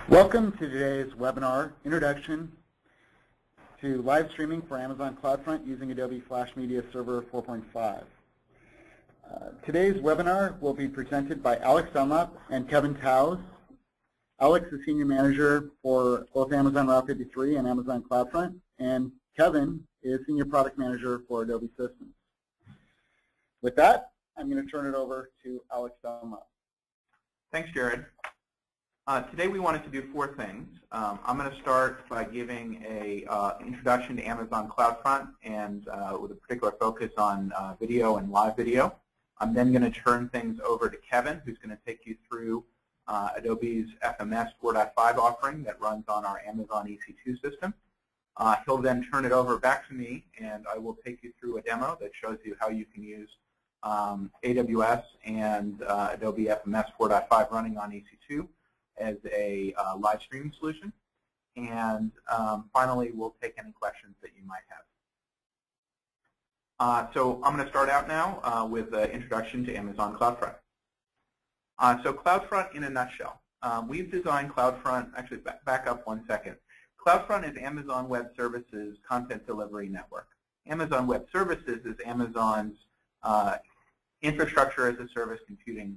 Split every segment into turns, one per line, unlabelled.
Welcome to today's webinar, Introduction to Live Streaming for Amazon CloudFront using Adobe Flash Media Server 4.5. Today's webinar will be presented by Alex Dunlap and Kevin Towse. Alex is Senior Manager for both Amazon Route 53 and Amazon CloudFront, and Kevin is Senior Product Manager for Adobe Systems. With that, I'm going to turn it over to Alex Dunlap.
Thanks, Jared. Today we wanted to do four things. I'm going to start by giving an introduction to Amazon CloudFront and with a particular focus on video and live video. I'm then going to turn things over to Kevin, who's going to take you through Adobe's FMS 4.5 offering that runs on our Amazon EC2 system. He'll then turn it over back to me, and I will take you through a demo that shows you how you can use AWS and Adobe FMS 4.5 running on EC2 as a live streaming solution. And finally, we'll take any questions that you might have. So I'm going to start out now with the introduction to Amazon CloudFront. So CloudFront in a nutshell. We've designed CloudFront, actually back up one second. CloudFront is Amazon Web Services content delivery network. Amazon Web Services is Amazon's infrastructure as a service computing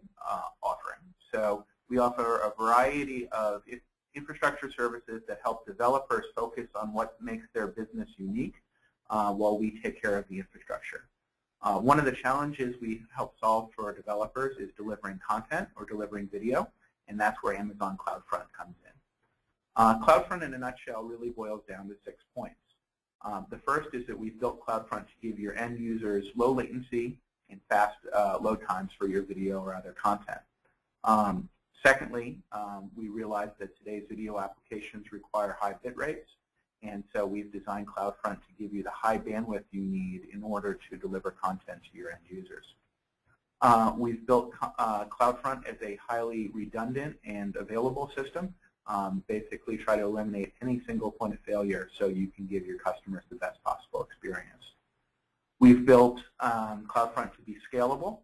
offering. So we offer a variety of infrastructure services that help developers focus on what makes their business unique while we take care of the infrastructure. One of the challenges we help solve for our developers is delivering content or delivering video, and that's where Amazon CloudFront comes in. CloudFront in a nutshell really boils down to 6 points. The first is that we've built CloudFront to give your end users low latency and fast load times for your video or other content. Secondly, we realize that today's video applications require high bit rates, and so we've designed CloudFront to give you the high bandwidth you need in order to deliver content to your end users. We've built CloudFront as a highly redundant and available system, basically try to eliminate any single point of failure so you can give your customers the best possible experience. We've built CloudFront to be scalable.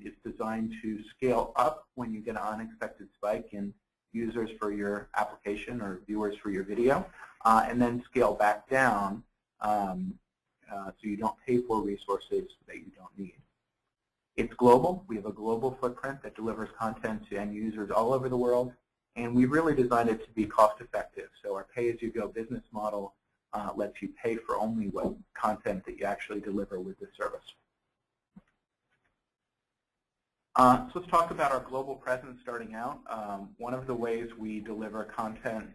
It's designed to scale up when you get an unexpected spike in users for your application or viewers for your video, and then scale back down so you don't pay for resources that you don't need. It's global. We have a global footprint that delivers content to end users all over the world, and we've really designed it to be cost effective. So our pay-as-you-go business model lets you pay for only what content that you actually deliver with the service. So let's talk about our global presence starting out. One of the ways we deliver content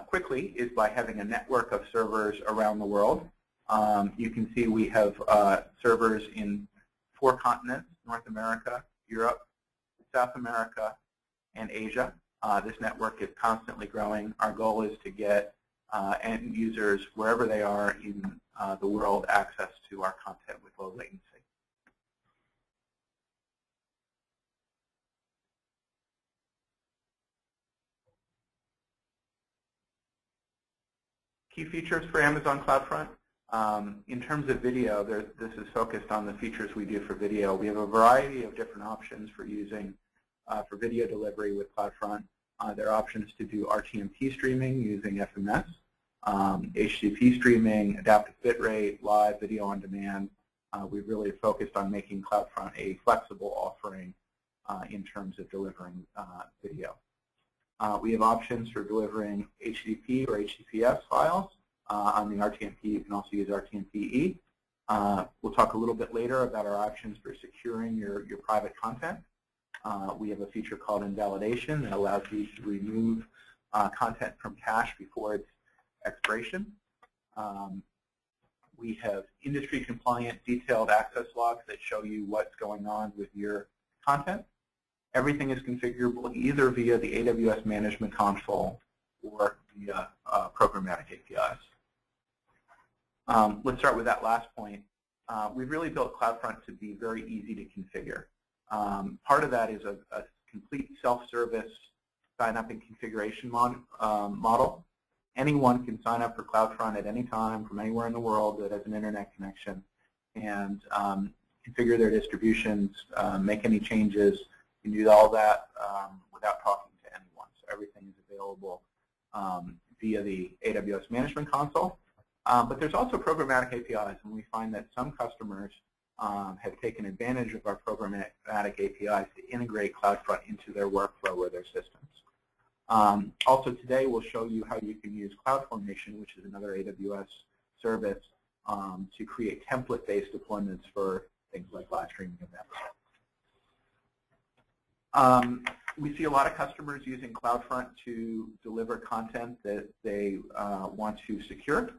quickly is by having a network of servers around the world. You can see we have servers in 4 continents: North America, Europe, South America, and Asia. This network is constantly growing. Our goal is to get end users, wherever they are in the world, access to our content with low latency. Key features for Amazon CloudFront. In terms of video, this is focused on the features we do for video. We have a variety of different options for using for video delivery with CloudFront. There are options to do RTMP streaming using FMS, HTTP streaming, adaptive bitrate, live video on demand. We've really focused on making CloudFront a flexible offering in terms of delivering video. We have options for delivering HTTP or HTTPS files on the RTMP. You can also use RTMP-E. We'll talk a little bit later about our options for securing your private content. We have a feature called invalidation that allows you to remove content from cache before its expiration. We have industry-compliant detailed access logs that show you what's going on with your content. Everything is configurable either via the AWS Management Console or via programmatic APIs. Let's start with that last point. We've really built CloudFront to be very easy to configure. Part of that is a complete self-service sign-up and configuration model. Anyone can sign up for CloudFront at any time from anywhere in the world that has an internet connection and configure their distributions, make any changes. You can do all that without talking to anyone, so everything is available available via the AWS Management Console. But there's also programmatic APIs, and we find that some customers have taken advantage of our programmatic APIs to integrate CloudFront into their workflow or their systems. Also today we'll show you how you can use CloudFormation, which is another AWS service, to create template-based deployments for things like live streaming events. We see a lot of customers using CloudFront to deliver content that they want to secure.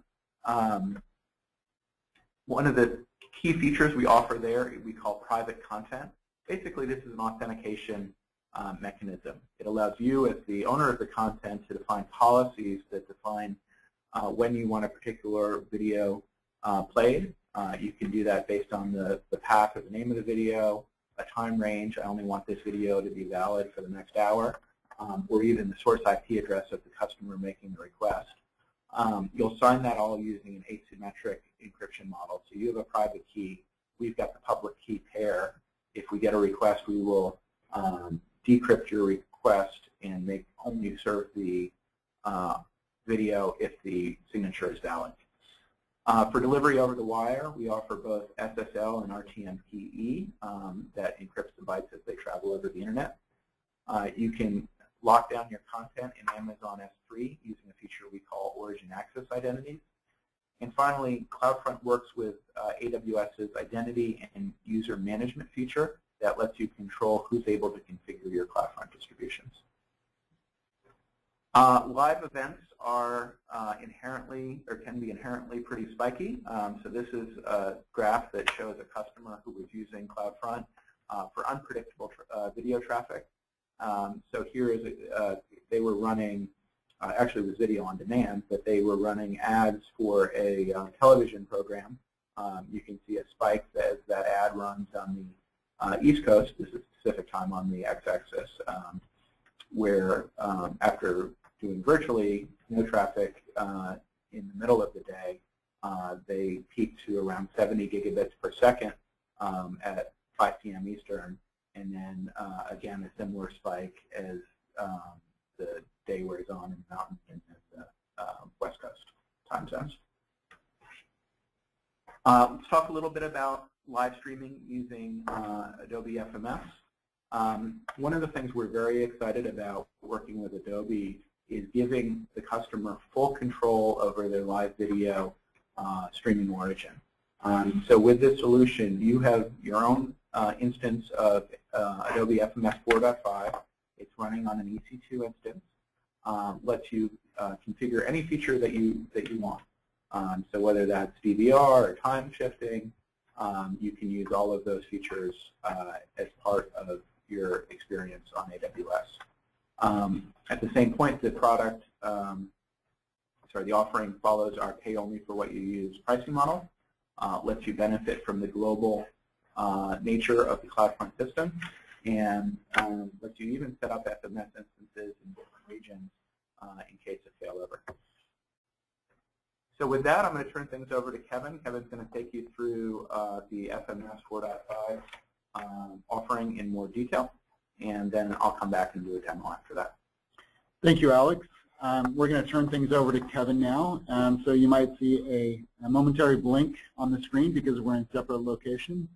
One of the key features we offer there we call private content. Basically, this is an authentication mechanism. It allows you, as the owner of the content, to define policies that define when you want a particular video played. You can do that based on the path or the name of the video, a time range. I only want this video to be valid for the next hour, or even the source IP address of the customer making the request. You'll sign that all using an asymmetric encryption model. So you have a private key. We've got the public key pair. If we get a request, we will decrypt your request and only serve the video if the signature is valid. For delivery over the wire, we offer both SSL and RTMPE that encrypts the bytes as they travel over the internet. You can lock down your content in Amazon S3 using a feature we call origin access identities. And finally, CloudFront works with AWS's identity and user management feature that lets you control who's able to configure your CloudFront distributions. Live events are inherently, or can be inherently, pretty spiky. So this is a graph that shows a customer who was using CloudFront for unpredictable video traffic. So here is they were running, actually it was video on demand, but they were running ads for a television program. You can see a spike as that ad runs on the East Coast. This is Pacific time on the x-axis, where after doing virtually no traffic in the middle of the day, they peaked to around 70 gigabits per second at 5 p.m. Eastern, and then again a similar spike as the day wears on in the mountain and the West Coast time zones. Let's talk a little bit about live streaming using Adobe FMS. One of the things we're very excited about working with Adobe is giving the customer full control over their live video streaming origin. So with this solution, you have your own instance of Adobe FMS 4.5. It's running on an EC2 instance. Lets you configure any feature that you want. So whether that's DVR or time shifting, you can use all of those features as part of your experience on AWS. At the same point, the product, the offering follows our pay only for what you use pricing model. Lets you benefit from the global nature of the CloudFront system, and lets you even set up FMS instances in different regions in case of failover. So with that, I'm going to turn things over to Kevin. Kevin's going to take you through the FMS 4.5 offering in more detail, and then I'll come back and do a demo after that.
Thank you, Alex. We're going to turn things over to Kevin now. So you might see a momentary blink on the screen because we're in separate locations.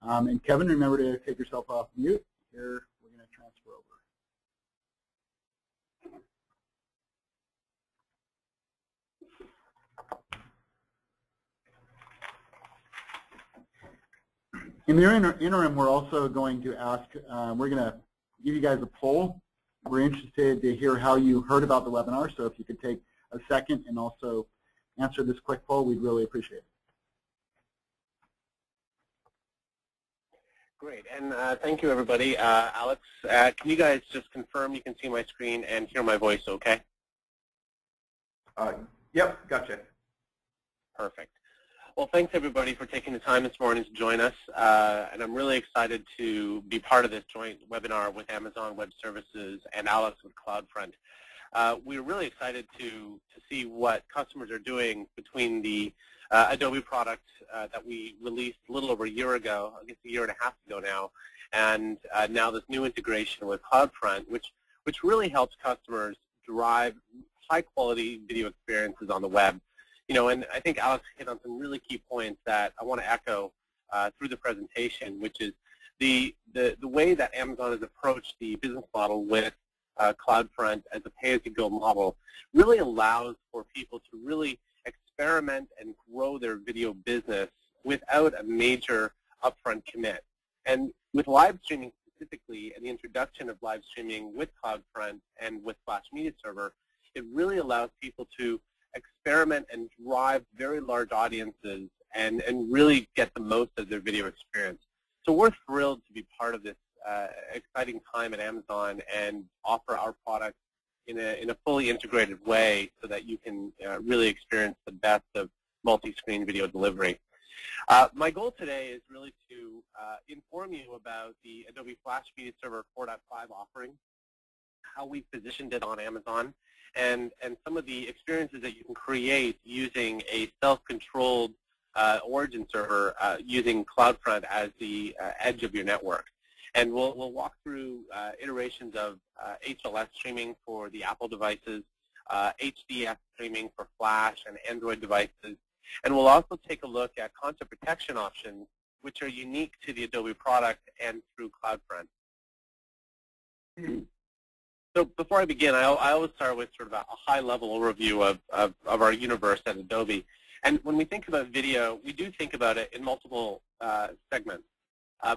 And Kevin, remember to take yourself off mute. Here, we're going to transfer over. In the interim, we're also going to ask, we're going to give you guys a poll. We're interested to hear how you heard about the webinar, so if you could take a second and also answer this quick poll, we'd really appreciate it.
Great, and thank you, everybody. Alex, can you guys just confirm you can see my screen and hear my voice okay?
Yep, gotcha.
Perfect. Well, thanks, everybody, for taking the time this morning to join us. And I'm really excited to be part of this joint webinar with Amazon Web Services and Alex with CloudFront. We're really excited to see what customers are doing between the Adobe product that we released a little over a year ago, I guess a year and a half ago now, and now this new integration with CloudFront, which really helps customers drive high-quality video experiences on the web. And I think Alex hit on some really key points that I want to echo through the presentation, which is the way that Amazon has approached the business model with CloudFront as a pay-as-you-go model really allows for people to really experiment and grow their video business without a major upfront commit. And with live streaming specifically, and the introduction of live streaming with CloudFront and with Flash Media Server, it really allows people to experiment and drive very large audiences and really get the most of their video experience. So we're thrilled to be part of this exciting time at Amazon and offer our products in a fully integrated way so that you can really experience the best of multi-screen video delivery. My goal today is really to inform you about the Adobe Flash Media Server 4.5 offering, how we've positioned it on Amazon, and some of the experiences that you can create using a self-controlled origin server using CloudFront as the edge of your network. And we'll walk through iterations of HLS streaming for the Apple devices, HDS streaming for Flash and Android devices, and we'll also take a look at content protection options, which are unique to the Adobe product and through CloudFront. So before I begin, I always start with sort of a high-level overview of our universe at Adobe. And when we think about video, we do think about it in multiple segments.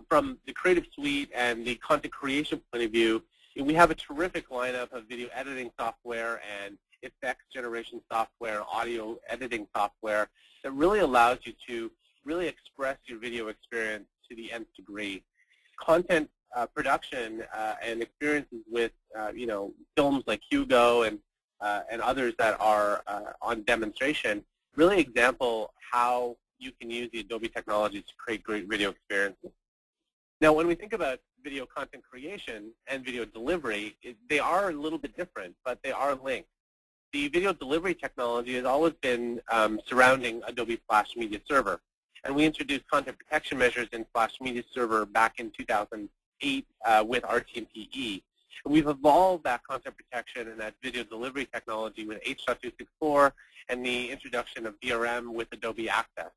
From the Creative Suite and the content creation point of view, we have a terrific lineup of video editing software and effects generation software, audio editing software that really allows you to really express your video experience to the nth degree. Content production and experiences with films like Hugo and others that are on demonstration really example how you can use the Adobe technologies to create great video experiences. Now, when we think about video content creation and video delivery, they are a little bit different, but they are linked. The video delivery technology has always been surrounding Adobe Flash Media Server, and we introduced content protection measures in Flash Media Server back in 2008 with RTMP-E. And we've evolved that content protection and that video delivery technology with H.264 and the introduction of DRM with Adobe Access.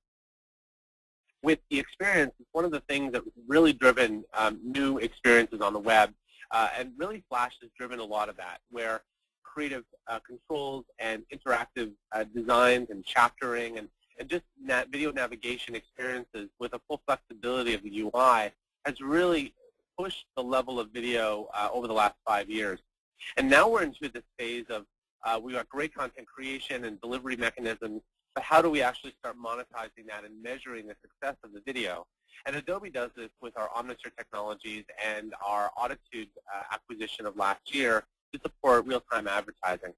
With the experience, it's one of the things that's really driven new experiences on the web, and really Flash has driven a lot of that, where creative controls and interactive designs and chaptering and just video navigation experiences with a full flexibility of the UI has really pushed the level of video over the last 5 years. And now we're into this phase of we've got great content creation and delivery mechanisms, but how do we actually start monetizing that and measuring the success of the video? And Adobe does this with our Omniture technologies and our Auditude acquisition of last year to support real-time advertising.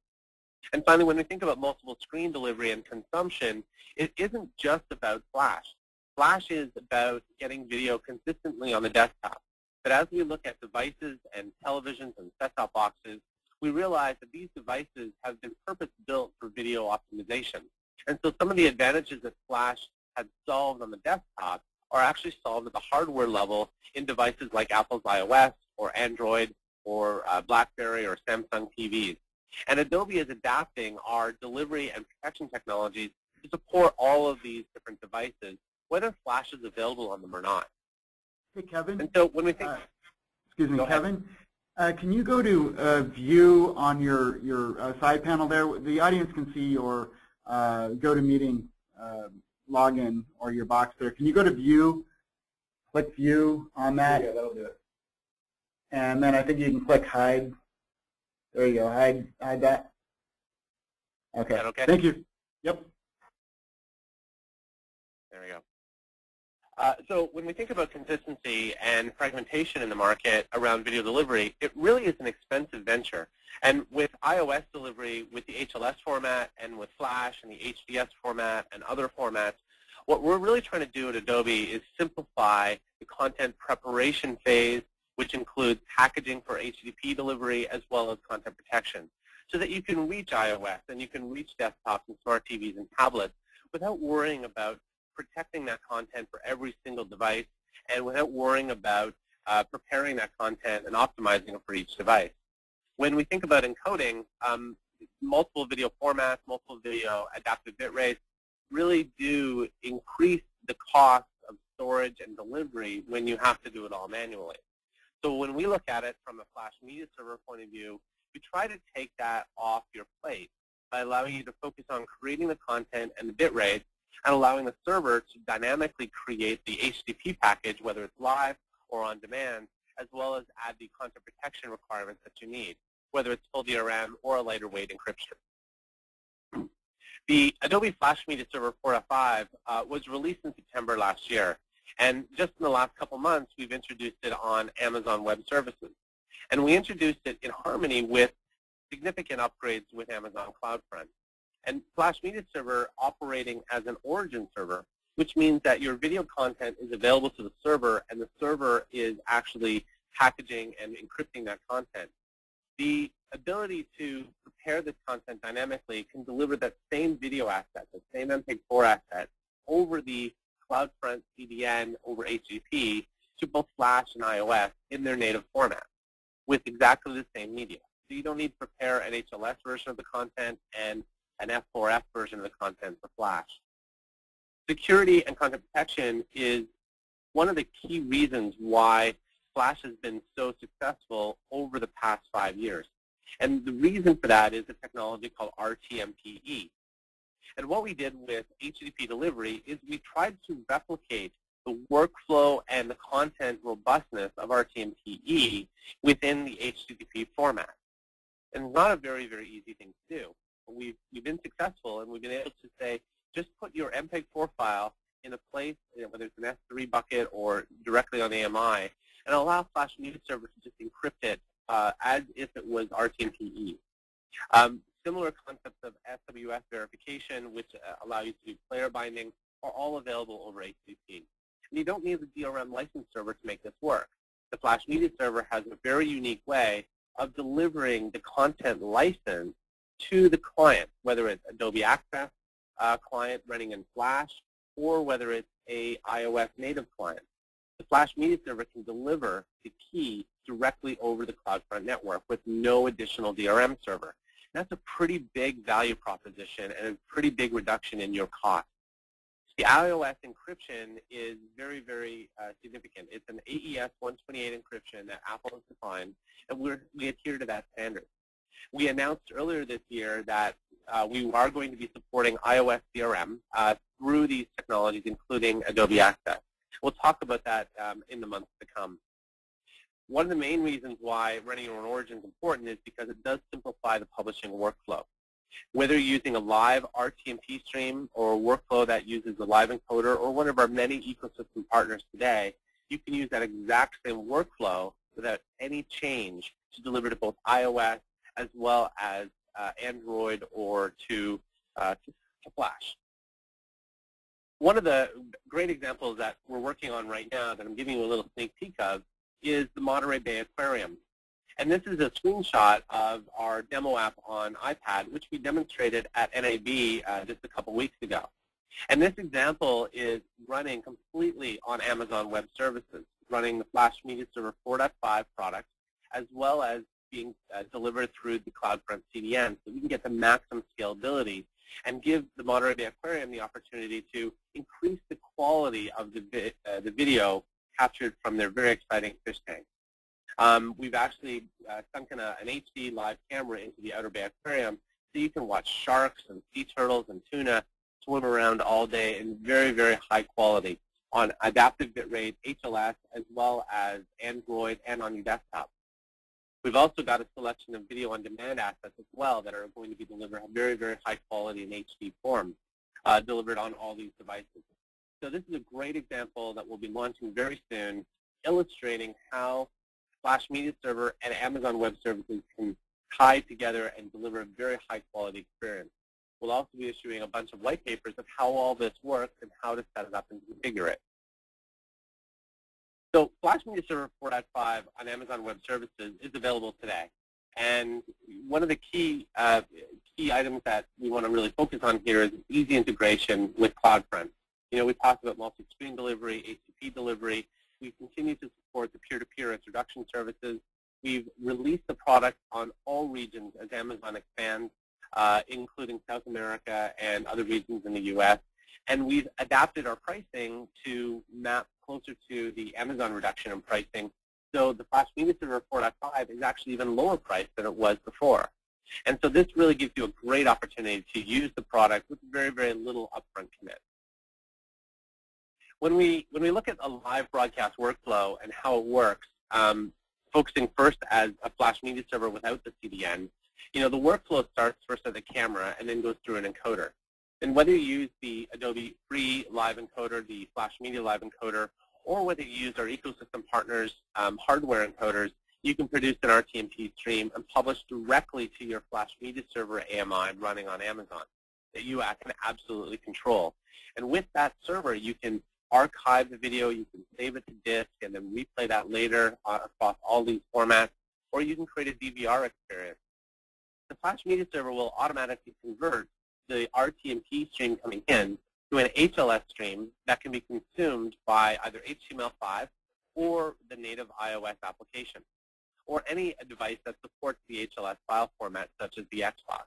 And finally, when we think about multiple screen delivery and consumption, it isn't just about Flash. Flash is about getting video consistently on the desktop. But as we look at devices and televisions and set-top boxes, we realize that these devices have been purpose-built for video optimization. And so some of the advantages that Flash had solved on the desktop are actually solved at the hardware level in devices like Apple's iOS or Android or BlackBerry or Samsung TVs. And Adobe is adapting our delivery and protection technologies to support all of these different devices, whether Flash is available on them or not.
Hey, Kevin.
And so when we think,
excuse me, Kevin. Can you go to view on your side panel there? The audience can see your GoToMeeting login or your box there. Can you go to view, click view on that?
Yeah, that'll do it.
And then I think you can click hide. There you go, hide that. Okay.
Is that okay?
Thank you. Yep.
There we go. So when we think about consistency and fragmentation in the market around video delivery, it really is an expensive venture. And with iOS delivery, with the HLS format, and with Flash and the HDS format and other formats, what we're really trying to do at Adobe is simplify the content preparation phase, which includes packaging for HTTP delivery as well as content protection, so that you can reach iOS and you can reach desktops and smart TVs and tablets without worrying about protecting that content for every single device and without worrying about preparing that content and optimizing it for each device. When we think about encoding, multiple video formats, multiple video adaptive bit rates really do increase the cost of storage and delivery when you have to do it all manually. So when we look at it from a flash media server point of view, we try to take that off your plate by allowing you to focus on creating the content and the bit rate and allowing the server to dynamically create the HTTP package, whether it's live or on demand, as well as add the content protection requirements that you need, whether it's full DRM or a lighter weight encryption. The Adobe Flash Media Server 4.5 was released in September last year. And just in the last couple months, we've introduced it on Amazon Web Services. And we introduced it in harmony with significant upgrades with Amazon CloudFront. And Flash Media Server operating as an origin server, which means that your video content is available to the server, and the server is actually packaging and encrypting that content. The ability to prepare this content dynamically can deliver that same video asset, the same MPEG-4 asset, over the CloudFront CDN over HTTP to both Flash and iOS in their native format with exactly the same media. So you don't need to prepare an HLS version of the content and an F4F version of the content for Flash. Security and content protection is one of the key reasons why Flash has been so successful over the past 5 years. And the reason for that is a technology called RTMPE. And what we did with HTTP delivery is we tried to replicate the workflow and the content robustness of RTMPE within the HTTP format. And it's not a very, very easy thing to do. But we've been successful, and we've been able to say, just put your MPEG-4 file in a place, whether it's an S3 bucket or directly on AMI, and allow Flash Media Server to just encrypt it as if it was RTMPE. Similar concepts of SWF verification, which allow you to do player binding, are all available over HTTP. And you don't need the DRM license server to make this work. The Flash Media Server has a very unique way of delivering the content license to the client, whether it's Adobe Access client running in Flash, or whether it's a iOS native client. The Flash Media Server can deliver the key directly over the CloudFront network with no additional DRM server. And that's a pretty big value proposition and a pretty big reduction in your cost. The iOS encryption is very, very significant. It's an AES 128 encryption that Apple has defined, and we adhere to that standard. We announced earlier this year that we are going to be supporting iOS DRM through these technologies, including Adobe Access. We'll talk about that in the months to come. One of the main reasons why running your own origin is important is because it does simplify the publishing workflow. Whether you're using a live RTMP stream or a workflow that uses a live encoder or one of our many ecosystem partners today, you can use that exact same workflow without any change to deliver to both iOS as well as Android or to Flash. One of the great examples that we're working on right now that I'm giving you a little sneak peek of is the Monterey Bay Aquarium. And this is a screenshot of our demo app on iPad, which we demonstrated at NAB just a couple weeks ago. And this example is running completely on Amazon Web Services, running the Flash Media Server 4.5 product, as well as being delivered through the CloudFront CDN, so we can get the maximum scalability and give the Monterey Bay Aquarium the opportunity to increase the quality of the video captured from their very exciting fish tank. We've actually sunken an HD live camera into the Outer Bay Aquarium so you can watch sharks and sea turtles and tuna swim around all day in very, very high quality on adaptive bitrate, HLS, as well as Android and on your desktop. We've also got a selection of video on demand assets as well that are going to be delivered very, very high quality in HD form, delivered on all these devices. So this is a great example that we'll be launching very soon, illustrating how Flash Media Server and Amazon Web Services can tie together and deliver a very high quality experience. We'll also be issuing a bunch of white papers of how all this works and how to set it up and configure it. So Flash Media Server 4.5 on Amazon Web Services is available today. And one of the key items that we want to really focus on here is easy integration with CloudFront. You know, we talked about multi-screen delivery, HTTP delivery. We continue to support the peer-to-peer introduction services. We've released the product on all regions as Amazon expands, including South America and other regions in the U.S. And we've adapted our pricing to map closer to the Amazon reduction in pricing. So the Flash Media Server 4.5 is actually even lower priced than it was before. And so this really gives you a great opportunity to use the product with very, very little upfront commit. When we look at a live broadcast workflow and how it works, focusing first as a Flash Media Server without the CDN, the workflow starts first at the camera and then goes through an encoder. And whether you use the Adobe free live encoder, the Flash Media live encoder, or whether you use our ecosystem partners' hardware encoders, you can produce an RTMP stream and publish directly to your Flash Media Server AMI running on Amazon that you can absolutely control. And with that server, you can archive the video, you can save it to disk, and then replay that later across all these formats, or you can create a DVR experience. The Flash Media Server will automatically convert the RTMP stream coming in to an HLS stream that can be consumed by either HTML5 or the native iOS application, or any device that supports the HLS file format, such as the Xbox.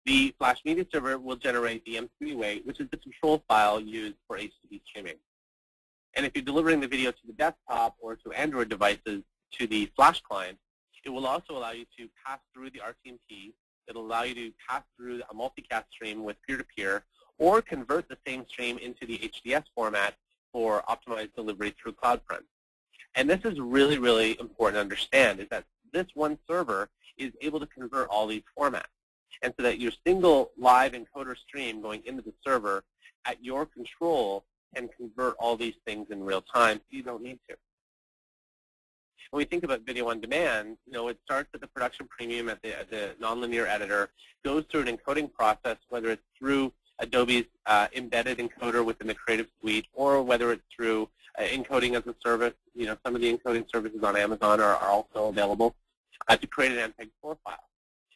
The Flash Media Server will generate the M3 weight, which is the control file used for HTTP streaming. And if you're delivering the video to the desktop or to Android devices to the Flash client, it will also allow you to pass through the RTMP. It'll allow you to pass through a multicast stream with peer-to-peer, or convert the same stream into the HDS format for optimized delivery through CloudFront. And this is really, really important to understand, is that this one server is able to convert all these formats. And so that your single live encoder stream going into the server at your control can convert all these things in real time, so you don't need to. When we think about video on demand, it starts at the production premium at the nonlinear editor, goes through an encoding process, whether it's through Adobe's embedded encoder within the Creative Suite, or whether it's through encoding as a service. Some of the encoding services on Amazon are also available to create an MPEG-4 file.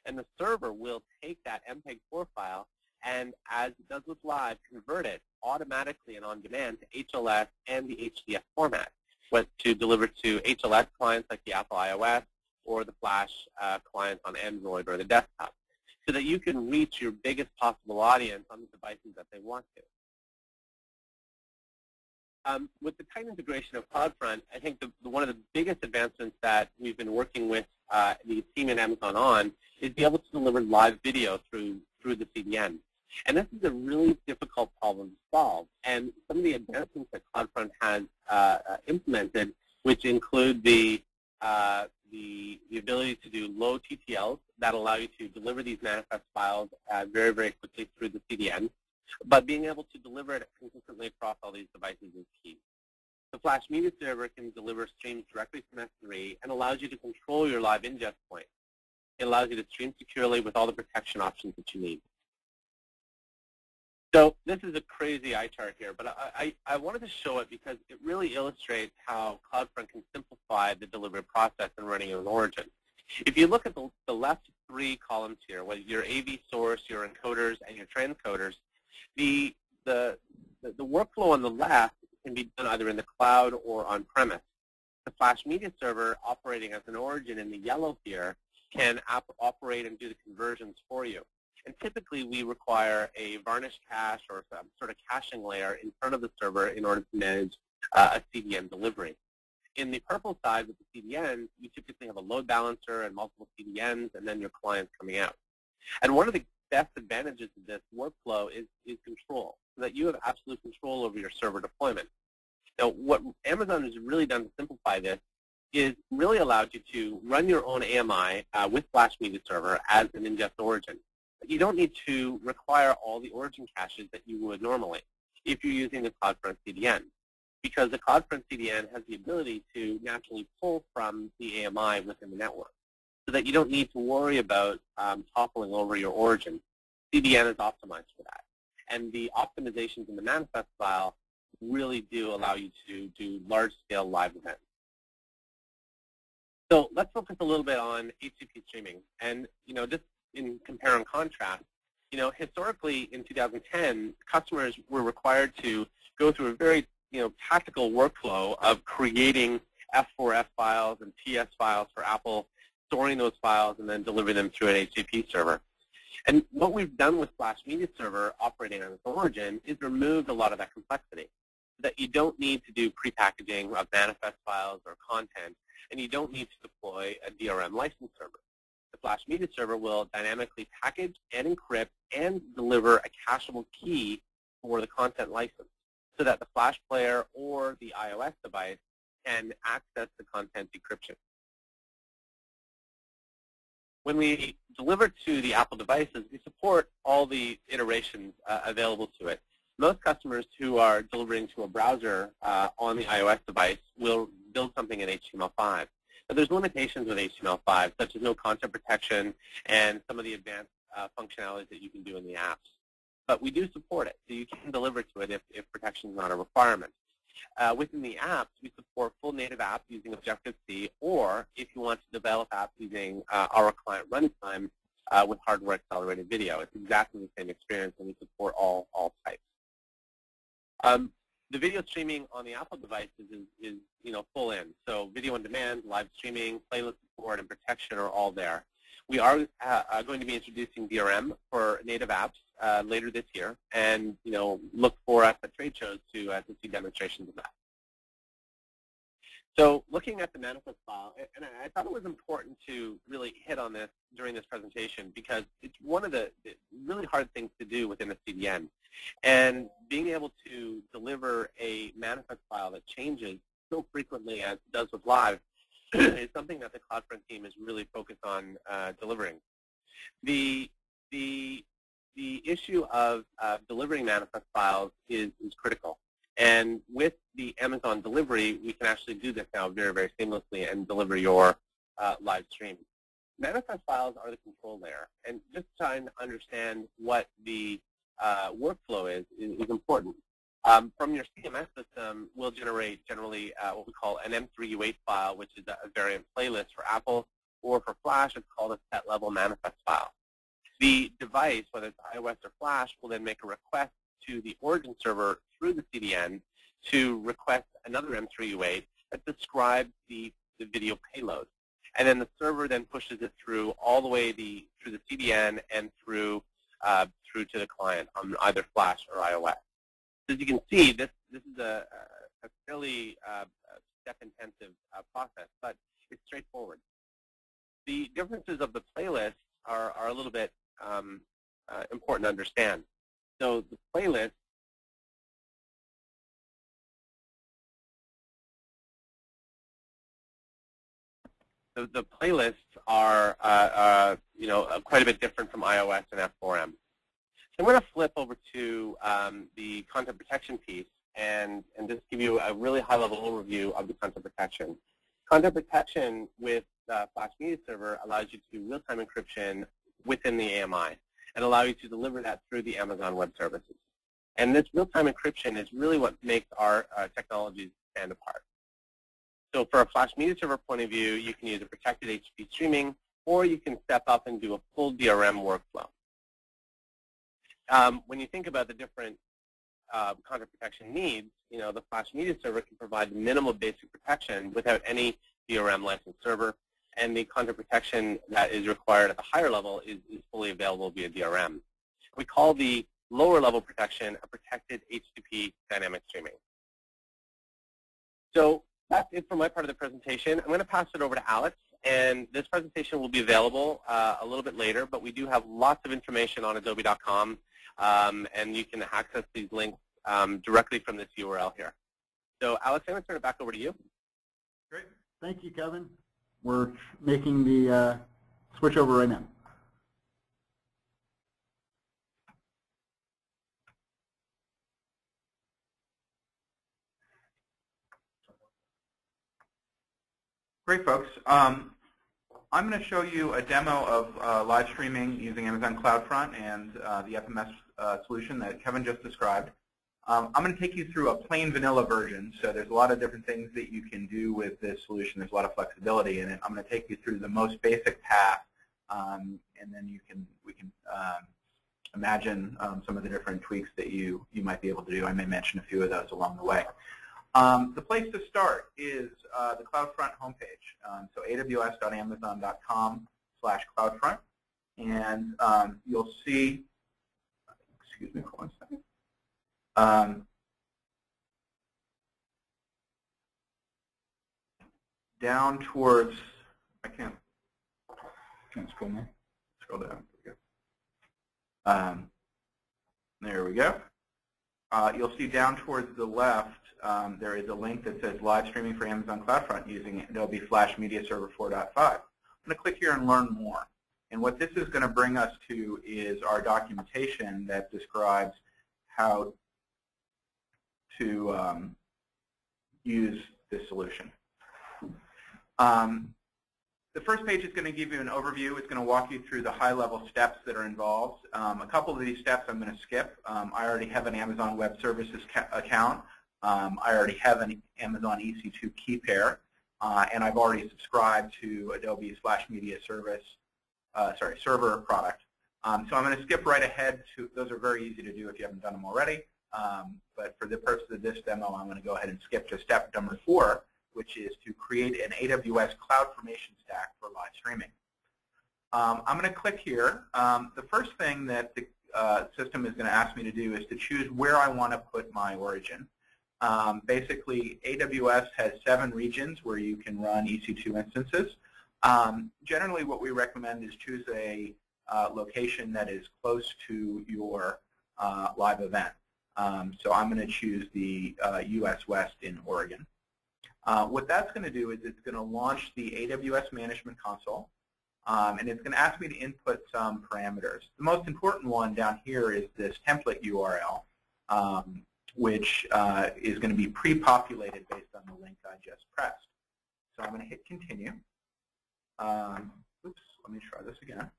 And the server will take that MPEG-4 file and, as it does with live, convert it automatically and on demand to HLS and the HDS format, to deliver to HLS clients like the Apple iOS or the Flash clients on Android or the desktop, so that you can reach your biggest possible audience on the devices that they want to. With the tight integration of CloudFront, I think one of the biggest advancements that we've been working with the team at Amazon on is be able to deliver live video through the CDN. And this is a really difficult problem to solve. And some of the advancements that CloudFront has implemented, which include the ability to do low TTLs that allow you to deliver these manifest files very, very quickly through the CDN, but being able to deliver it consistently across all these devices is key. The Flash Media Server can deliver streams directly from S3 and allows you to control your live ingest point. It allows you to stream securely with all the protection options that you need. So this is a crazy eye chart here, but I wanted to show it because it really illustrates how CloudFront can simplify the delivery process and running an origin. If you look at the left three columns here, whether your AV source, your encoders, and your transcoders, the workflow on the left can be done either in the cloud or on-premise. The Flash Media Server, operating as an origin in the yellow here, can operate and do the conversions for you. And typically, we require a varnish cache or some sort of caching layer in front of the server in order to manage a CDN delivery. In the purple side with the CDN, you typically have a load balancer and multiple CDNs, and then your clients coming out. And one of the best advantages of this workflow is control, so that you have absolute control over your server deployment. Now, what Amazon has really done to simplify this is really allowed you to run your own AMI with Flash Media Server as an ingest origin. But you don't need to require all the origin caches that you would normally if you're using the CloudFront CDN, because the CloudFront CDN has the ability to naturally pull from the AMI within the network, so that you don't need to worry about toppling over your origin. CDN is optimized for that. And the optimizations in the manifest file really do allow you to do large-scale live events. So let's focus a little bit on HTTP streaming. And just in compare and contrast, historically in 2010, customers were required to go through a very tactical workflow of creating F4F files and PS files for Apple, storing those files, and then delivering them through an HTTP server. And what we've done with Flash Media Server operating on its origin is removed a lot of that complexity, so that you don't need to do prepackaging of manifest files or content, and you don't need to deploy a DRM license server. The Flash Media Server will dynamically package and encrypt and deliver a cacheable key for the content license, so that the Flash player or the iOS device can access the content decryption. When we deliver to the Apple devices, we support all the iterations available to it. Most customers who are delivering to a browser on the iOS device will build something in HTML5. But there's limitations with HTML5, such as no content protection and some of the advanced functionalities that you can do in the apps. But we do support it, so you can deliver to it if protection is not a requirement. Within the apps, we support full native apps using Objective-C, or if you want to develop apps using our client runtime with hardware-accelerated video. It's exactly the same experience, and we support all types. The video streaming on the Apple devices is full in. So video on demand, live streaming, playlist support, and protection are all there. We are going to be introducing DRM for native apps later this year, and look for us at trade shows to see demonstrations of that. So looking at the manifest file, and I thought it was important to really hit on this during this presentation because it's one of the really hard things to do within a CDN. And being able to deliver a manifest file that changes so frequently as it does with live is something that the CloudFront team is really focused on delivering. The issue of delivering manifest files is critical. And with the Amazon delivery, we can actually do this now very, very seamlessly and deliver your live stream. Manifest files are the control layer. And just trying to understand what the workflow is important. From your CMS system, we'll generate generally what we call an M3U8 file, which is a variant playlist for Apple, or for Flash, it's called a set level manifest file. The device, whether it's iOS or Flash, will then make a request to the origin server through the CDN to request another M3U8 that describes the video payload. And then the server then pushes it through all the way through the CDN and through to the client on either Flash or iOS. As you can see, this is a fairly step-intensive process, but it's straightforward. The differences of the playlist are a little bit important to understand. So the playlist the playlists are quite a bit different from iOS and F4M. So I'm going to flip over to the content protection piece and just give you a really high-level overview of the content protection. Content protection with Flash Media Server allows you to do real-time encryption within the AMI and allow you to deliver that through the Amazon Web Services. And this real-time encryption is really what makes our technologies stand apart. So for a Flash Media Server point of view, you can use a protected HTTP streaming, or you can step up and do a full DRM workflow. When you think about the different content protection needs, the Flash Media Server can provide minimal basic protection without any DRM licensed server, and the content protection that is required at the higher level is fully available via DRM. We call the lower level protection a protected HTTP dynamic streaming. So that's it for my part of the presentation. I'm going to pass it over to Alex, and this presentation will be available a little bit later, but we do have lots of information on adobe.com, and you can access these links directly from this URL here. So Alex, I'm going to turn it back over to you.
Great. Thank you, Kevin. We're making the switch over right now.
Great, folks. I'm going to show you a demo of live streaming using Amazon CloudFront and the FMS solution that Kevin just described. I'm going to take you through a plain vanilla version, so there's a lot of different things that you can do with this solution. There's a lot of flexibility in it. I'm going to take you through the most basic path, and then we can imagine some of the different tweaks that you might be able to do. I may mention a few of those along the way. The place to start is the CloudFront homepage. So aws.amazon.com/CloudFront. And you'll see, excuse me for 1 second. Down towards, I can't scroll now. Scroll down. There we go. You'll see down towards the left, there is a link that says live streaming for Amazon CloudFront using Adobe Flash Media Server 4.5. I'm going to click here and learn more. And what this is going to bring us to is our documentation that describes how to use this solution. The first page is going to give you an overview. It's going to walk you through the high-level steps that are involved. A couple of these steps I'm going to skip. I already have an Amazon Web Services account. I already have an Amazon EC2 key pair, and I've already subscribed to Adobe's Flash Media Server product. So I'm going to skip right ahead to, those are very easy to do if you haven't done them already. But for the purpose of this demo, I'm going to go ahead and skip to step number 4, which is to create an AWS CloudFormation stack for live streaming. I'm going to click here. The first thing that the system is going to ask me to do is to choose where I want to put my origin. Basically, AWS has 7 regions where you can run EC2 instances. Generally, what we recommend is choose a location that is close to your live event. So I'm going to choose the US West in Oregon. What that's going to do is it's going to launch the AWS Management Console, and it's going to ask me to input some parameters. The most important one down here is this template URL, which is going to be pre-populated based on the link I just pressed. So I'm going to hit Continue. Oops, let me try this again.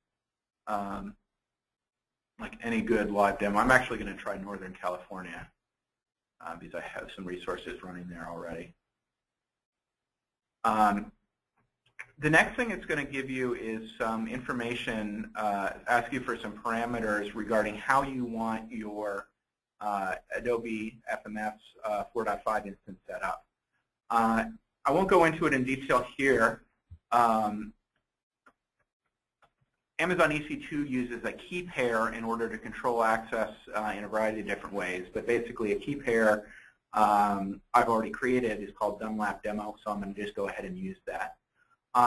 Like any good live demo, I'm actually going to try Northern California because I have some resources running there already. The next thing it's going to give you is some information, ask you for some parameters regarding how you want your Adobe FMS 4.5 instance set up. I won't go into it in detail here. Amazon EC2 uses a key pair in order to control access in a variety of different ways, but basically a key pair I've already created is called Dunlap Demo, so I'm going to just go ahead and use that.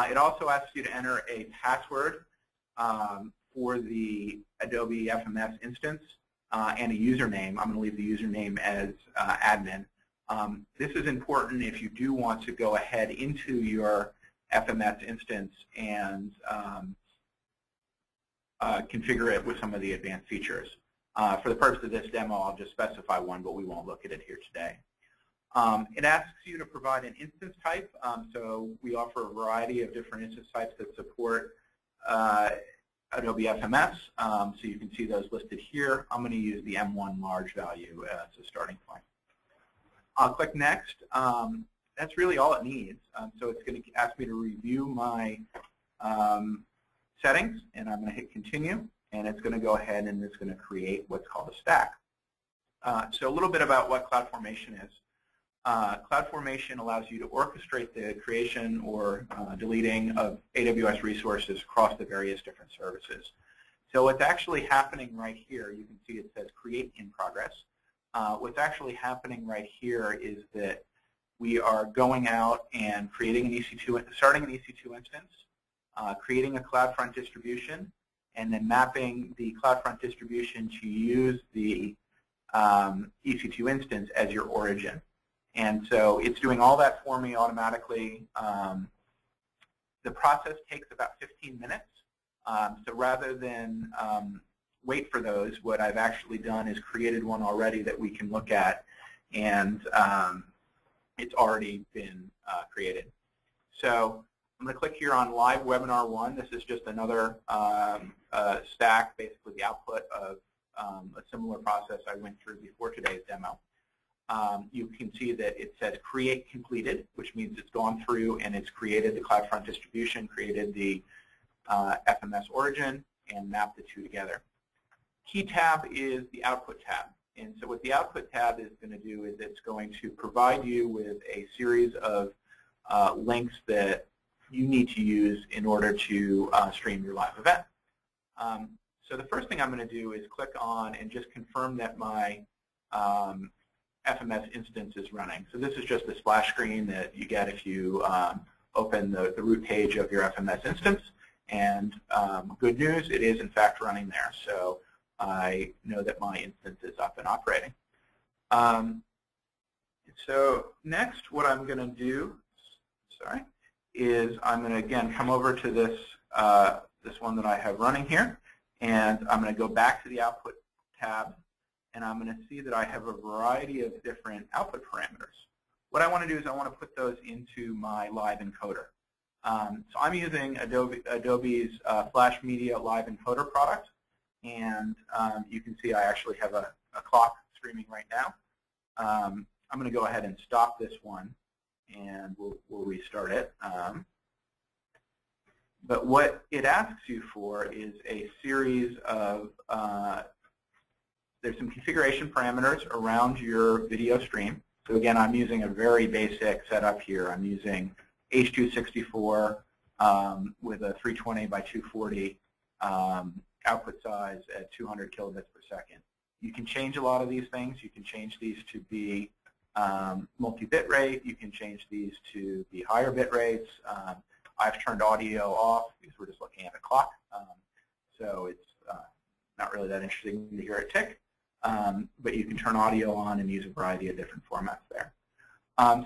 It also asks you to enter a password for the Adobe FMS instance and a username. I'm going to leave the username as admin. This is important if you do want to go ahead into your FMS instance and configure it with some of the advanced features. For the purpose of this demo, I'll just specify one, but we won't look at it here today. It asks you to provide an instance type. So we offer a variety of different instance types that support Adobe FMS. So you can see those listed here. I'm going to use the M1 large value as a starting point. I'll click Next. That's really all it needs. So it's going to ask me to review my settings, and I'm going to hit Continue. And it's going to go ahead and it's going to create what's called a stack. So a little bit about what CloudFormation is. CloudFormation allows you to orchestrate the creation or deleting of AWS resources across the various different services. So what's actually happening right here, you can see it says Create in Progress. What's actually happening right here is that we are going out and creating an EC2, starting an EC2 instance, creating a CloudFront distribution, and then mapping the CloudFront distribution to use the EC2 instance as your origin. And so it's doing all that for me automatically. The process takes about 15 minutes. So rather than wait for those, what I've actually done is created one already that we can look at, and it's already been created. So I'm going to click here on Live Webinar 1. This is just another stack, basically the output of a similar process I went through before today's demo. You can see that it says Create Completed, which means it's gone through and it's created the CloudFront distribution, created the FMS origin, and mapped the two together. Key tab is the Output tab. And so what the Output tab is going to do is it's going to provide you with a series of links that you need to use in order to stream your live event. So the first thing I'm going to do is click on and just confirm that my FMS instance is running. So this is just the splash screen that you get if you open the root page of your FMS instance. And good news, it is in fact running there. So I know that my instance is up and operating. So next, what I'm going to do, is I'm going to again come over to this this one that I have running here, and I'm going to go back to the Output tab, and I'm going to see that I have a variety of different output parameters. What I want to do is I want to put those into my live encoder. So I'm using Adobe's Flash Media Live Encoder product, and you can see I actually have a clock streaming right now. I'm going to go ahead and stop this one, and we'll restart it. But what it asks you for is a series of, there's some configuration parameters around your video stream. So again, I'm using a very basic setup here. I'm using H.264 with a 320 by 240 output size at 200 kilobits per second. You can change a lot of these things. You can change these to be multi-bit rate. You can change these to be higher bit rates. I've turned audio off because we're just looking at a clock. So it's not really that interesting to hear it tick. But you can turn audio on and use a variety of different formats there.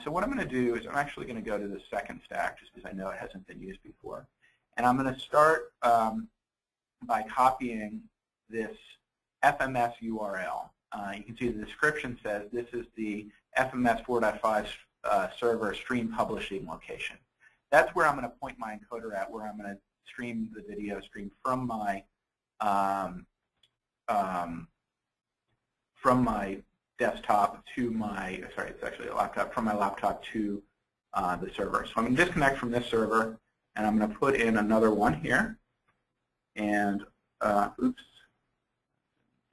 So what I'm going to do is I'm actually going to go to the second stack just because I know it hasn't been used before. And I'm going to start by copying this FMS URL. You can see the description says this is the FMS 4.5 server stream publishing location. That's where I'm going to point my encoder at, where I'm going to stream the video stream from my desktop to my, sorry, it's actually a laptop, from my laptop to the server. So I'm going to disconnect from this server, and I'm going to put in another one here. And, oops,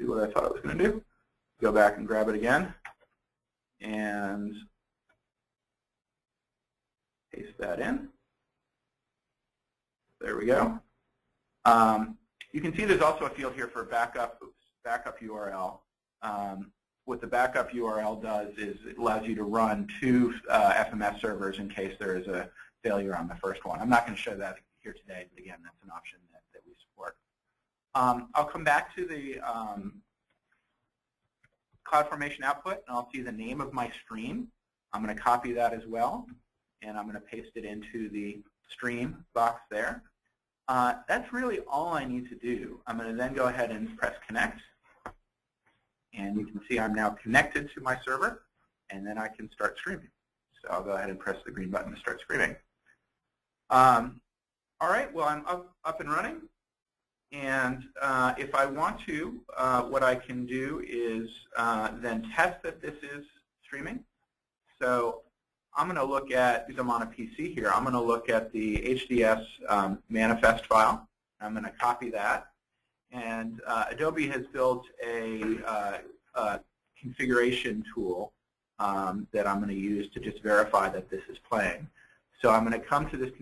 do what I thought I was going to do. Go back and grab it again, and paste that in. There we go. You can see there's also a field here for backup URL. What the backup URL does is it allows you to run two FMS servers in case there is a failure on the first one. I'm not going to show that here today, but again, that's an option that we support. I'll come back to the CloudFormation output, and I'll see the name of my stream. I'm going to copy that as well, and I'm going to paste it into the stream box there. That's really all I need to do. I'm going to then go ahead and press connect. And you can see I'm now connected to my server, and then I can start streaming. So I'll go ahead and press the green button to start streaming. All right, well, I'm up and running. And if I want to, what I can do is then test that this is streaming. So I'm going to look at, because I'm on a PC here, I'm going to look at the HDS manifest file. I'm going to copy that. And Adobe has built a configuration tool that I'm going to use to just verify that this is playing. So I'm going to come to this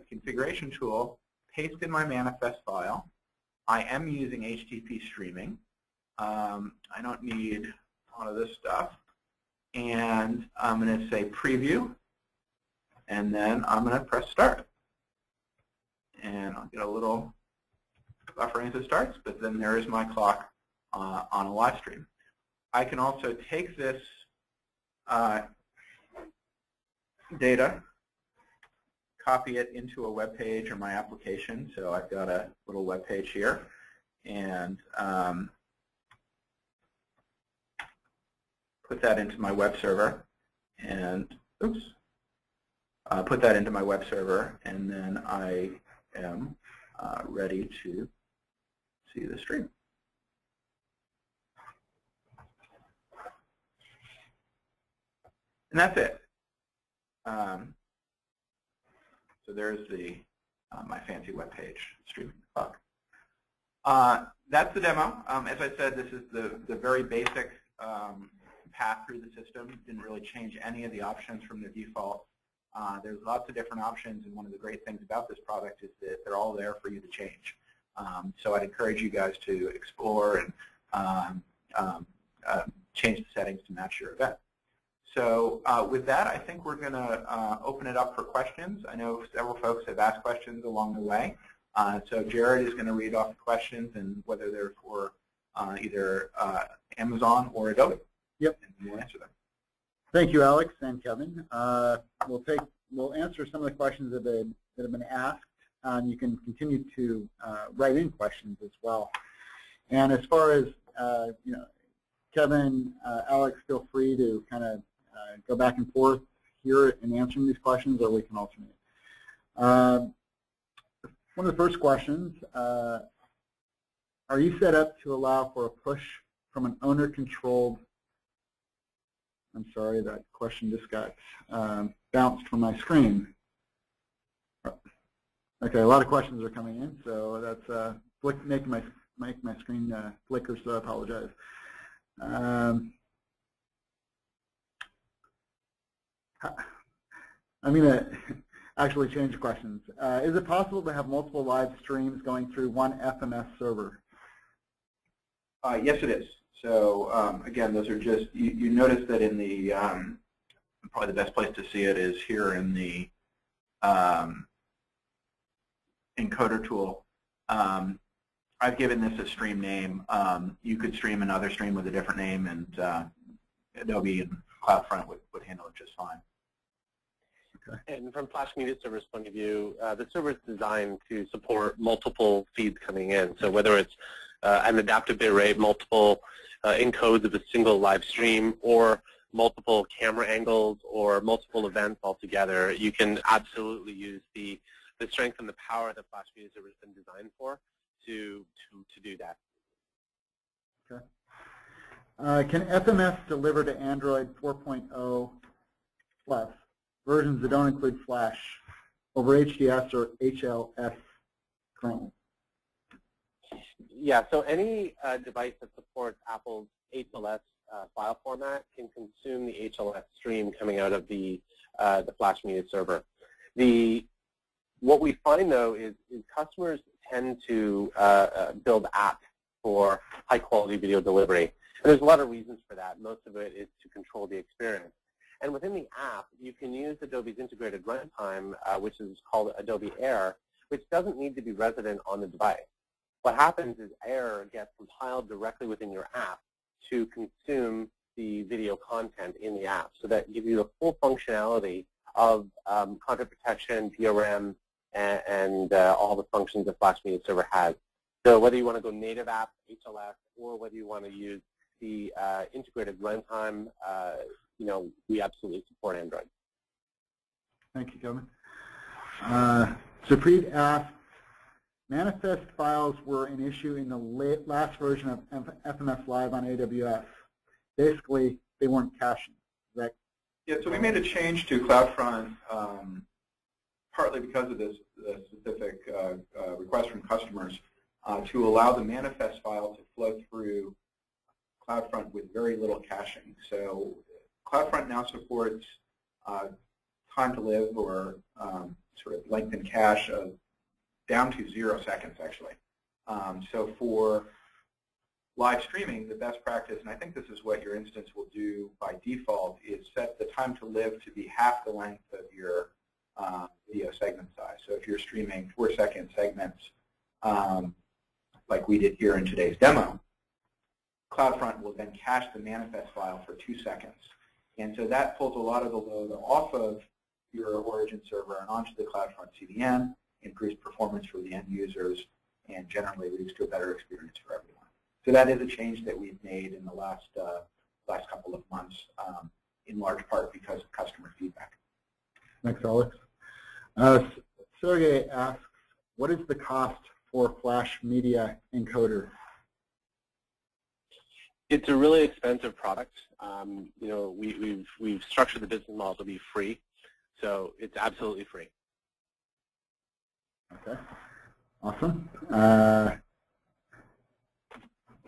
configuration tool, paste in my manifest file. I am using HTTP streaming. I don't need a lot of this stuff. And I'm going to say preview, and then I'm going to press start. And I'll get a little buffering as it starts, but then there is my clock on a live stream. I can also take this data, copy it into a web page or my application. So I've got a little web page here, and put that into my web server, and oops, put that into my web server, and then I am ready to see the stream. And that's it. So there's the my fancy web page streaming the clock. That's the demo. As I said, this is the very basic path through the system. Didn't really change any of the options from the default. There's lots of different options, and one of the great things about this product is that they're all there for you to change. So I'd encourage you guys to explore and change the settings to match your event. So with that, I think we're going to open it up for questions. I know several folks have asked questions along the way. So Jared is going to read off the questions and whether they're for either Amazon or Adobe.
Yep.
And we'll answer them.
Thank you, Alex and Kevin. We'll answer some of the questions that have been asked. You can continue to write in questions as well. And as far as Kevin, Alex, feel free to kind of go back and forth here in answering these questions, or we can alternate. One of the first questions, are you set up to allow for a push from an owner-controlled, I'm sorry, that question just got bounced from my screen. Okay, a lot of questions are coming in, so that's making my screen flicker, so I apologize. I'm going to actually change questions. Is it possible to have multiple live streams going through one FMS server?
Yes, it is. So again, those are just, you notice that in the, probably the best place to see it is here in the encoder tool. I've given this a stream name. You could stream another stream with a different name, and Adobe and CloudFront would handle it just fine.
Okay. And from Flash Media Server's point of view, the server is designed to support multiple feeds coming in. So whether it's an adaptive bit rate, multiple encodes of a single live stream, or multiple camera angles, or multiple events altogether, you can absolutely use the strength and the power that Flash Media Server has been designed for to do that.
Okay. Can FMS deliver to Android 4.0 plus versions that don't include Flash over HDS or HLS currently?
Yeah, so any device that supports Apple's HLS file format can consume the HLS stream coming out of the Flash Media Server. What we find, though, is customers tend to build apps for high-quality video delivery. And there's a lot of reasons for that. Most of it is to control the experience. And within the app, you can use Adobe's integrated runtime, which is called Adobe Air, which doesn't need to be resident on the device. What happens is Air gets compiled directly within your app to consume the video content in the app, so that gives you the full functionality of content protection, DRM, and all the functions that Flash Media Server has. So whether you want to go native app, HLS, or whether you want to use the integrated runtime, we absolutely support Android.
Thank you, Kevin. Supreet asks, manifest files were an issue in the last version of FMS Live on AWS. Basically, they weren't caching. Right?
Yeah, so we made a change to CloudFront partly because of this specific request from customers to allow the manifest file to flow through CloudFront with very little caching. So CloudFront now supports time to live, or sort of lengthen cache of down to 0 seconds, actually. So for live streaming, the best practice, and I think this is what your instance will do by default, is set the time to live to be half the length of your video segment size. So if you're streaming 4-second segments like we did here in today's demo, CloudFront will then cache the manifest file for 2 seconds. And so that pulls a lot of the load off of your origin server and onto the CloudFront CDN, improves performance for the end users, and generally leads to a better experience for everyone. So that is a change that we've made in the last couple of months, in large part because of customer feedback.
Thanks, Alex. Sergey asks, what is the cost for Flash Media Encoder?
It's a really expensive product. We've structured the business model to be free, so it's absolutely free.
Okay, awesome.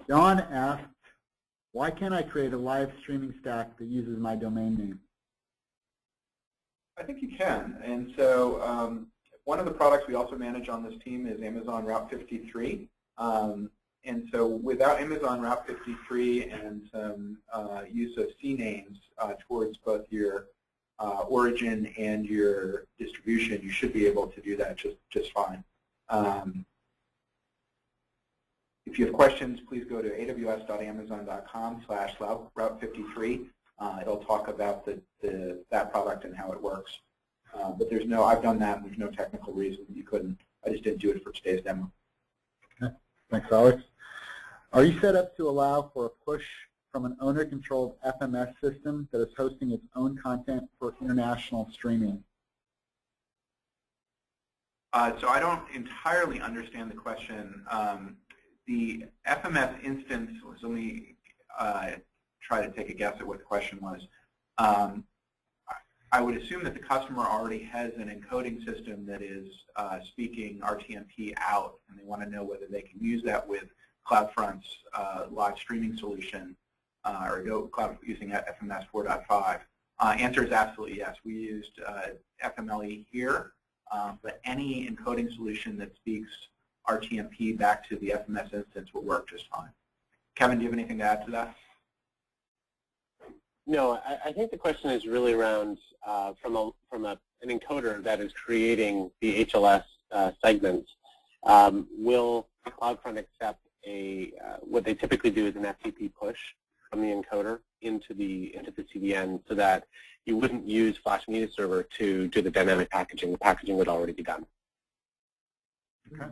Don asked, Why can't I create a live streaming stack that uses my domain name?
I think you can. And so one of the products we also manage on this team is Amazon Route 53. And so without Amazon Route 53 and some use of CNAMEs towards both your origin and your distribution, you should be able to do that just fine. If you have questions, please go to aws.amazon.com/route53. It'll talk about that product and how it works. But there's no, I've done that, and there's no technical reason you couldn't. I just didn't do it for today's demo.
Okay. Thanks, Alex. Are you set up to allow for a push from an owner-controlled FMS system that is hosting its own content for international streaming?
So I don't entirely understand the question. The FMS instance, let me try to take a guess at what the question was. I would assume that the customer already has an encoding system that is speaking RTMP out, and they want to know whether they can use that with CloudFront's live streaming solution or go cloud using FMS 4.5. Answer is absolutely yes. We used FMLE here, but any encoding solution that speaks RTMP back to the FMS instance will work just fine. Kevin, do you have anything to add to that?
No, I think the question is really around from an encoder that is creating the HLS segments. Will CloudFront accept what they typically do is an FTP push from the encoder into the CDN, so that you wouldn't use Flash Media Server to do the dynamic packaging. The packaging would already be done.
Okay.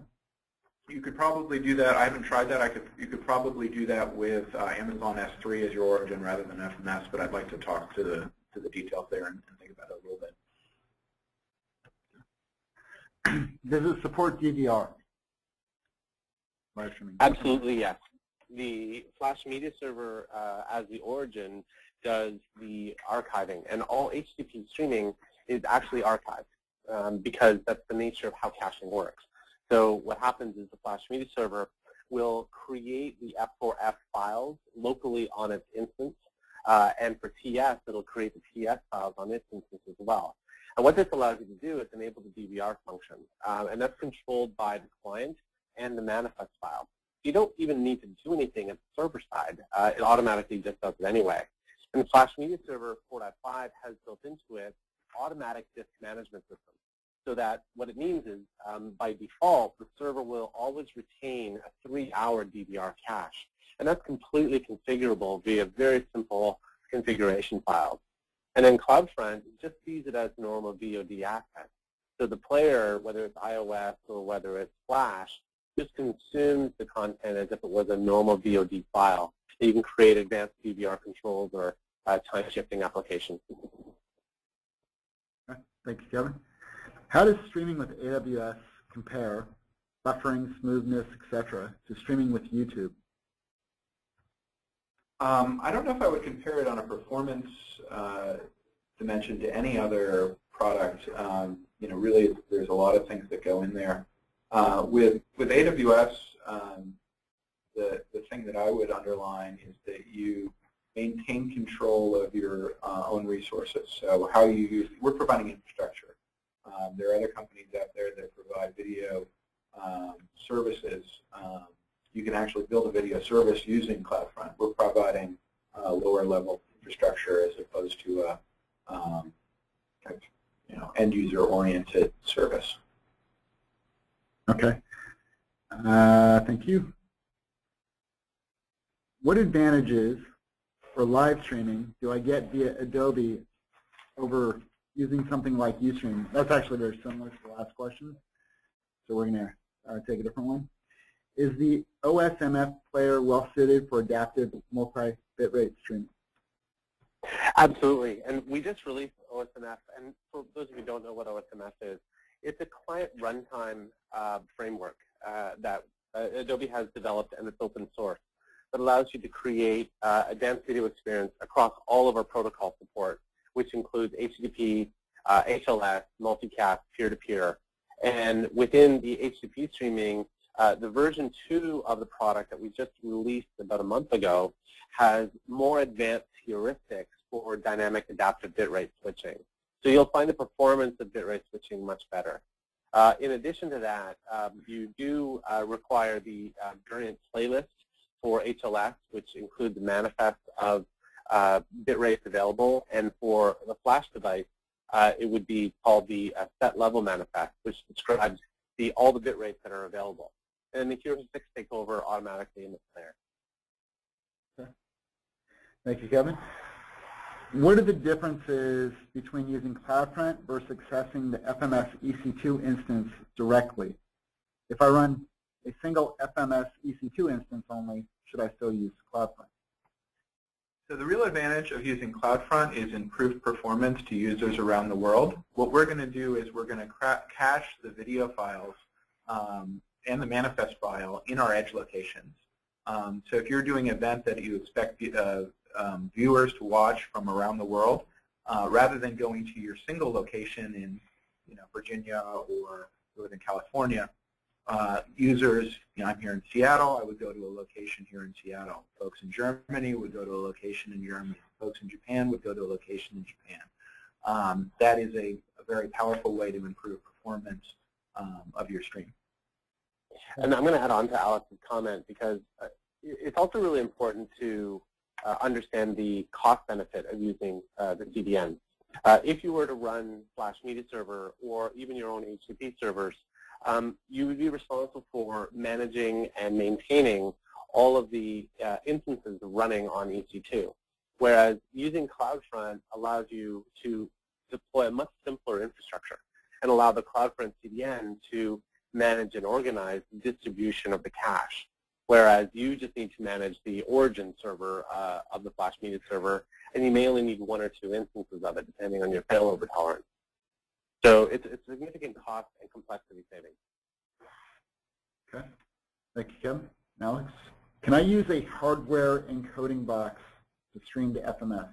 You could probably do that. I haven't tried that. You could probably do that with Amazon S3 as your origin rather than FMS, but I'd like to talk to the details there and think about it a little bit.
Does it support DVR? Live streaming?
Absolutely, yes. The Flash Media Server as the origin does the archiving, and all HTTP streaming is actually archived because that's the nature of how caching works. So what happens is the Flash Media Server will create the F4F files locally on its instance, and for TS, it'll create the TS files on its instance as well. And what this allows you to do is enable the DVR function, and that's controlled by the client and the manifest file. You don't even need to do anything at the server side. It automatically just does it anyway. And the Flash Media Server 4.5 has built into it automatic disk management system. So that what it means is, by default, the server will always retain a 3-hour DVR cache. And that's completely configurable via very simple configuration files. And then CloudFront just sees it as normal VOD asset. So the player, whether it's iOS or whether it's Flash, just consumes the content as if it was a normal VOD file. You can create advanced DVR controls or time-shifting applications.
Thanks, Kevin. How does streaming with AWS compare, buffering, smoothness, etc., to streaming with YouTube?
I don't know if I would compare it on a performance dimension to any other product. Really, there's a lot of things that go in there. With AWS, the thing that I would underline is that you maintain control of your own resources. So how you use, we're providing infrastructure. There are other companies out there that provide video services. You can actually build a video service using CloudFront. We're providing lower level infrastructure as opposed to a end user oriented service.
Okay. Thank you. What advantages for live streaming do I get via Adobe over using something like Ustream? That's actually very similar to the last question, so we're going to take a different one. Is the OSMF player well suited for adaptive multi-bitrate streaming?
Absolutely, and we just released OSMF, and for those of you who don't know what OSMF is, it's a client runtime framework that Adobe has developed, and it's open source, that allows you to create advanced video experience across all of our protocol support, which includes HTTP, HLS, multicast, peer-to-peer. And within the HTTP streaming, the version 2 of the product that we just released about a month ago has more advanced heuristics for dynamic adaptive bitrate switching. So you'll find the performance of bitrate switching much better. In addition to that, you do require the variant playlist for HLS, which includes the manifest of bitrates available, and for the flash device, it would be called the set level manifest, which describes all the bit rates that are available. And the heuristics take over automatically in the player.
Okay. Thank you, Kevin. What are the differences between using CloudFront versus accessing the FMS EC2 instance directly? If I run a single FMS EC2 instance only, should I still use CloudFront?
So the real advantage of using CloudFront is improved performance to users around the world. What we're going to do is we're going to cache the video files and the manifest file in our edge locations. So if you're doing an event that you expect viewers to watch from around the world, rather than going to your single location in Virginia or in California, users, I'm here in Seattle, I would go to a location here in Seattle. Folks in Germany would go to a location in Germany. Folks in Japan would go to a location in Japan. That is a very powerful way to improve performance of your stream.
And I'm going to add on to Alex's comment because it's also really important to understand the cost benefit of using the CDN. If you were to run Flash Media Server or even your own HTTP servers, you would be responsible for managing and maintaining all of the instances running on EC2, whereas using CloudFront allows you to deploy a much simpler infrastructure and allow the CloudFront CDN to manage and organize the distribution of the cache, whereas you just need to manage the origin server of the Flash Media Server, and you may only need 1 or 2 instances of it, depending on your failover tolerance. So it's a significant cost and complexity saving.
Okay. Thank you, Kevin. Alex, can I use a hardware encoding box to stream to FMS?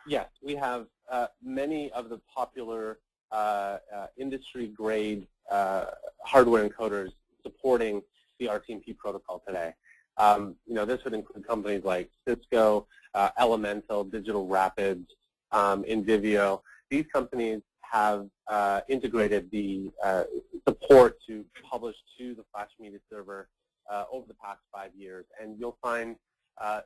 Yes, we have many of the popular industry-grade hardware encoders supporting the RTMP protocol today. This would include companies like Cisco, Elemental, Digital Rapids, Invivio. These companies have integrated the support to publish to the Flash Media Server over the past 5 years, and you'll find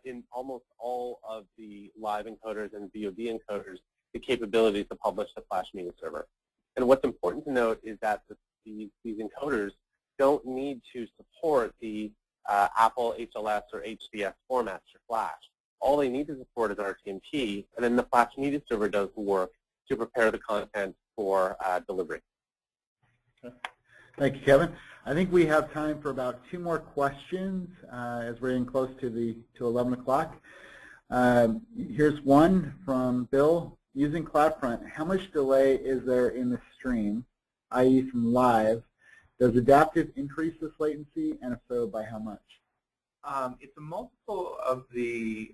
in almost all of the live encoders and VOD encoders the capability to publish to Flash Media Server. And what's important to note is that these encoders don't need to support the Apple HLS or HDS formats for Flash. All they need to support is RTMP, and then the Flash Media Server does the work to prepare the content for delivery.
Okay. Thank you, Kevin. I think we have time for about 2 more questions as we're getting close to 11 o'clock. Here's one from Bill. Using CloudFront, how much delay is there in the stream, i.e. from live? Does adaptive increase this latency, and if so, by how much?
It's a multiple of the,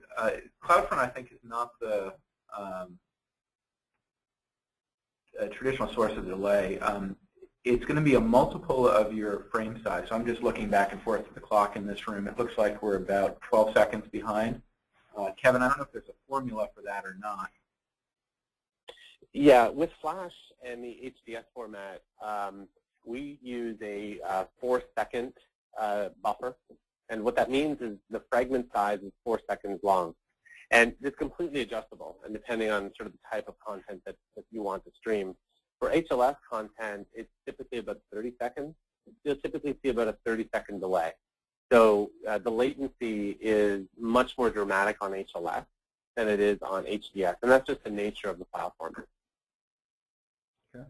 CloudFront I think is not the traditional source of delay. It's going to be a multiple of your frame size. So I'm just looking back and forth at the clock in this room. It looks like we're about 12 seconds behind. Kevin, I don't know if there's a formula for that or not.
Yeah, with Flash and the HDS format, we use a 4-second buffer. And what that means is the fragment size is 4 seconds long. And it's completely adjustable, and depending on sort of the type of content that you want to stream. For HLS content, it's typically about 30 seconds. You'll typically see about a 30-second delay. So the latency is much more dramatic on HLS than it is on HDS, and that's just the nature of the file format.
Okay.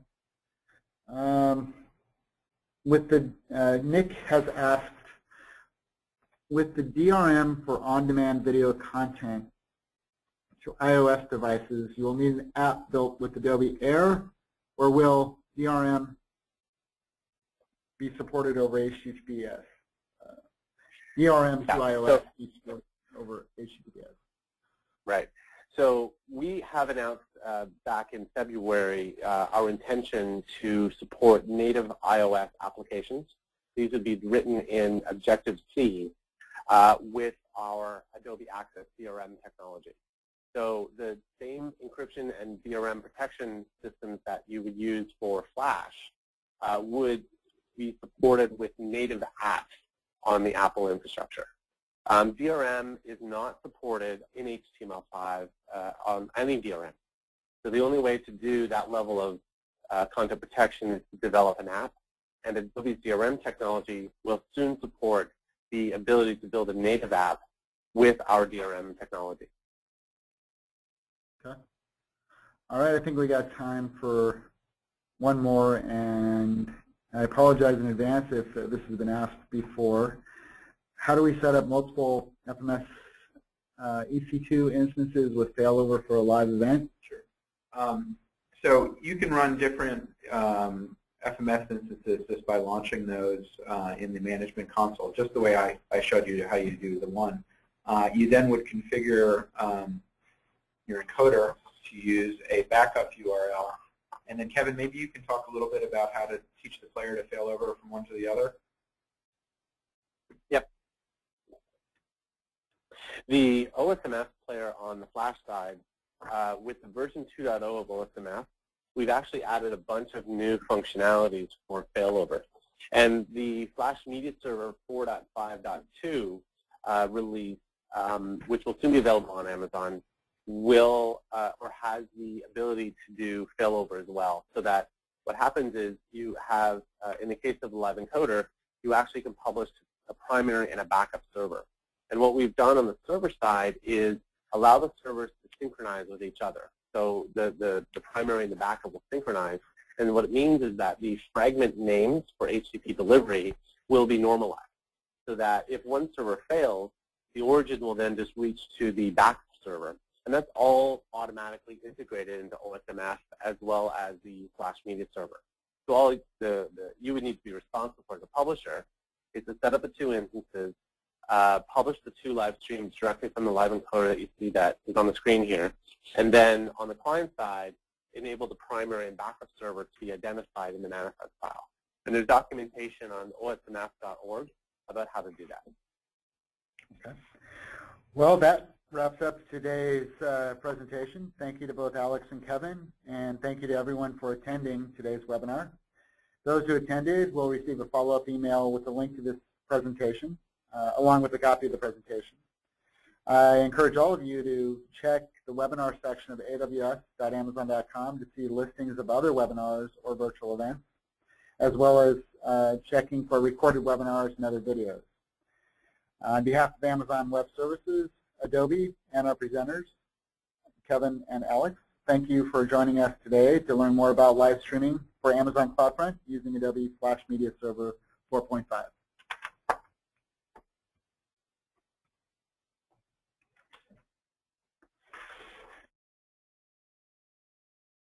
Nick has asked, with the DRM for on-demand video content to iOS devices, you will need an app built with Adobe Air, or will DRM be supported over HTTPS? DRM to iOS over HTTPS.
Right. So we have announced back in February our intention to support native iOS applications. These would be written in Objective-C with our Adobe Access DRM technology. So the same encryption and DRM protection systems that you would use for Flash would be supported with native apps on the Apple infrastructure. DRM is not supported in HTML5 on any DRM. So the only way to do that level of content protection is to develop an app, and Adobe's DRM technology will soon support the ability to build a native app with our DRM technology.
Okay. All right, I think we got time for one more, and I apologize in advance if this has been asked before. How do we set up multiple FMS EC2 instances with failover for a live event?
Sure. So you can run different FMS instances just by launching those in the management console, just the way I showed you how you do the one. You then would configure your encoder to use a backup URL. And then, Kevin, maybe you can talk a little bit about how to teach the player to fail over from one to the other.
Yep. The OSMF player on the Flash side, with the version 2.0 of OSMF, we've actually added a bunch of new functionalities for failover. And the Flash Media Server 4.5.2 release, which will soon be available on Amazon, will or has the ability to do failover as well. So that what happens is you have, in the case of the live encoder, you actually can publish a primary and a backup server. And what we've done on the server side is allow the servers to synchronize with each other. So the primary and the backup will synchronize. And what it means is that the fragment names for HTTP delivery will be normalized. So that if one server fails, the origin will then just reach to the backup server. And that's all automatically integrated into OSMF as well as the Flash Media Server. So all you would need to be responsible for as a publisher is to set up the two instances, publish the two live streams directly from the live encoder that you see that is on the screen here, and then on the client side, enable the primary and backup server to be identified in the manifest file. And there's documentation on osmf.org about how to do that.
Okay. Well, that wraps up today's presentation. Thank you to both Alex and Kevin, and thank you to everyone for attending today's webinar. Those who attended will receive a follow-up email with a link to this presentation, along with a copy of the presentation. I encourage all of you to check the webinar section of aws.amazon.com to see listings of other webinars or virtual events, as well as checking for recorded webinars and other videos. On behalf of Amazon Web Services, Adobe, and our presenters, Kevin and Alex, thank you for joining us today to learn more about live streaming for Amazon CloudFront using Adobe Flash Media Server 4.5.